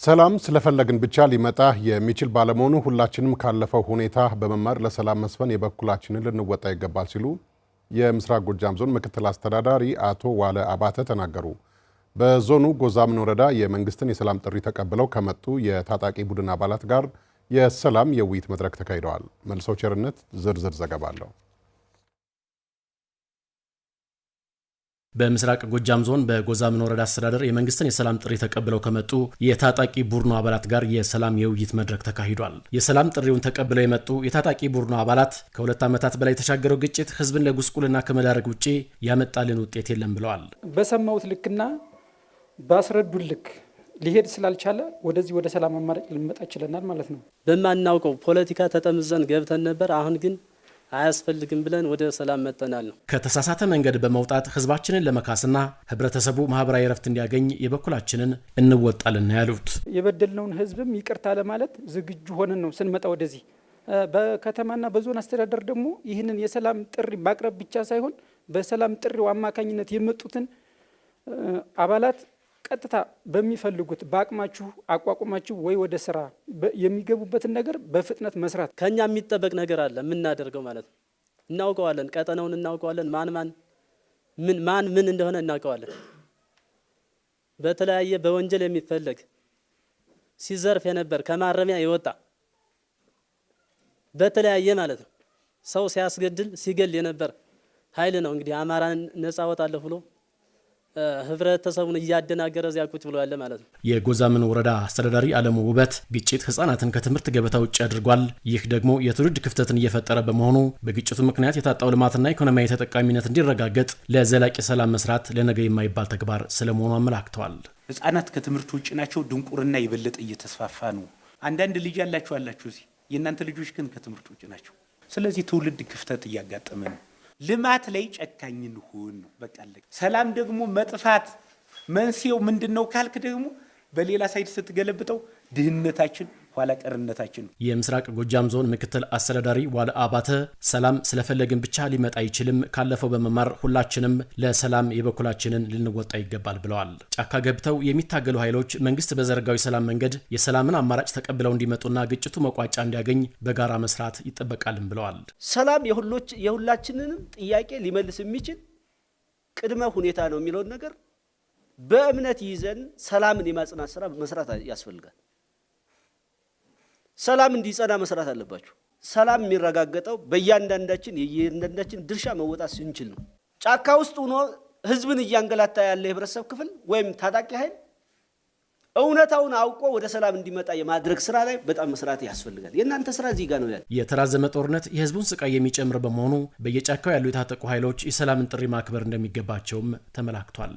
ሰላም ስለፈለግን ብቻ ሊመጣ የሚችል ባለመሆኑ ሁላችንም ካለፈው ሁኔታ በመማር ለሰላም መስፈን የበኩላችንን ልንወጣ ይገባል ሲሉ የምስራቅ ጎጃም ዞን ምክትል አስተዳዳሪ አቶ ዋለ አባተ ተናገሩ። በዞኑ ጎዛምን ወረዳ የመንግስትን የሰላም ጥሪ ተቀብለው ከመጡ የታጣቂ ቡድን አባላት ጋር የሰላም የውይይት መድረክ ተካሂደዋል። መልሶ ቸርነት ዝርዝር ዘገባ አለው። በምስራቅ ጎጃም ዞን በጎዛምን ወረዳ አስተዳደር የመንግስትን የሰላም ጥሪ ተቀብለው ከመጡ የታጣቂ ቡድኑ አባላት ጋር የሰላም የውይይት መድረክ ተካሂዷል። የሰላም ጥሪውን ተቀብለው የመጡ የታጣቂ ቡድኑ አባላት ከ2 ዓመታት በላይ የተሻገረው ግጭት ህዝብን ለጉስቁልና ከመዳረግ ውጪ ያመጣልን ውጤት የለም ብለዋል። በሰማውት ልክና ባስረዱን ልክ ሊሄድ ስላልቻለ ወደዚህ ወደ ሰላም አማራጭ ልንመጣ ይችላል ማለት ነው። በማናውቀው ፖለቲካ ተጠምዘን ገብተን ነበር። አሁን ግን አያስፈልግም ብለን ወደ ሰላም መጥተናል ነው። ከተሳሳተ መንገድ በመውጣት ህዝባችንን ለመካስና ህብረተሰቡ ማህበራዊ ረፍት እንዲያገኝ የበኩላችንን እንወጣለን ያሉት የበደልነውን ህዝብም ይቅርታ ለማለት ዝግጁ ሆነን ነው ስንመጣ ወደዚህ። በከተማና በዞን አስተዳደር ደግሞ ይህንን የሰላም ጥሪ ማቅረብ ብቻ ሳይሆን በሰላም ጥሪው አማካኝነት የመጡትን አባላት ቀጥታ በሚፈልጉት በአቅማችሁ አቋቁማችሁ ወይ ወደ ስራ የሚገቡበትን ነገር በፍጥነት መስራት ከኛ የሚጠበቅ ነገር አለ የምናደርገው ማለት ነው። እናውቀዋለን፣ ቀጠናውን እናውቀዋለን፣ ማን ምን እንደሆነ እናውቀዋለን። በተለያየ በወንጀል የሚፈለግ ሲዘርፍ የነበር ከማረሚያ የወጣ በተለያየ ማለት ነው ሰው ሲያስገድል ሲገል የነበር ኃይል ነው እንግዲህ አማራን ነፃ ወጣለሁ ብሎ ህብረተሰቡን እያደናገረ እዚያ ቁጭ ብሎ ያለ ማለት ነው። የጎዛምን ወረዳ አስተዳዳሪ አለሙ ውበት ግጭት ህፃናትን ከትምህርት ገበታ ውጭ አድርጓል። ይህ ደግሞ የትውልድ ክፍተትን እየፈጠረ በመሆኑ በግጭቱ ምክንያት የታጣው ልማትና ኢኮኖሚያዊ ተጠቃሚነት እንዲረጋገጥ ለዘላቂ ሰላም መስራት ለነገ የማይባል ተግባር ስለመሆኑ አመላክተዋል። ህፃናት ከትምህርት ውጭ ናቸው። ድንቁርና ይበለጥ እየተስፋፋ ነው። አንዳንድ ልጅ ያላችሁ እዚህ የእናንተ ልጆች ግን ከትምህርት ውጭ ናቸው። ስለዚህ ትውልድ ክፍተት እያጋጠመ ነው። ልማት ላይ ጨካኝ እንሁን ነው በቃ። ሰላም ደግሞ መጥፋት መንስኤው ምንድነው ካልክ ደግሞ በሌላ ሳይድ ስትገለብጠው ድህነታችን ኋላ ቀርነታችን። የምስራቅ ጎጃም ዞን ምክትል አስተዳዳሪ ዋለ አባተ ሰላም ስለፈለግን ብቻ ሊመጣ አይችልም፣ ካለፈው በመማር ሁላችንም ለሰላም የበኩላችንን ልንወጣ ይገባል ብለዋል። ጫካ ገብተው የሚታገሉ ኃይሎች መንግስት በዘረጋው የሰላም መንገድ የሰላምን አማራጭ ተቀብለው እንዲመጡና ግጭቱ መቋጫ እንዲያገኝ በጋራ መስራት ይጠበቃልም ብለዋል። ሰላም የሁላችንንም ጥያቄ ሊመልስ የሚችል ቅድመ ሁኔታ ነው የሚለውን ነገር በእምነት ይዘን ሰላምን የማጽናት ስራ መስራት ያስፈልጋል። ሰላም እንዲጸና መስራት አለባችሁ። ሰላም የሚረጋገጠው በእያንዳንዳችን ድርሻ መወጣት ስንችል ነው። ጫካ ውስጥ ሆኖ ህዝብን እያንገላታ ያለ የህብረተሰብ ክፍል ወይም ታጣቂ ኃይል እውነታውን አውቆ ወደ ሰላም እንዲመጣ የማድረግ ስራ ላይ በጣም መስራት ያስፈልጋል። የእናንተ ስራ እዚህ ጋር ነው ያለው። የተራዘመ ጦርነት የህዝቡን ስቃይ የሚጨምር በመሆኑ በየጫካው ያሉ የታጠቁ ኃይሎች የሰላምን ጥሪ ማክበር እንደሚገባቸውም ተመላክቷል።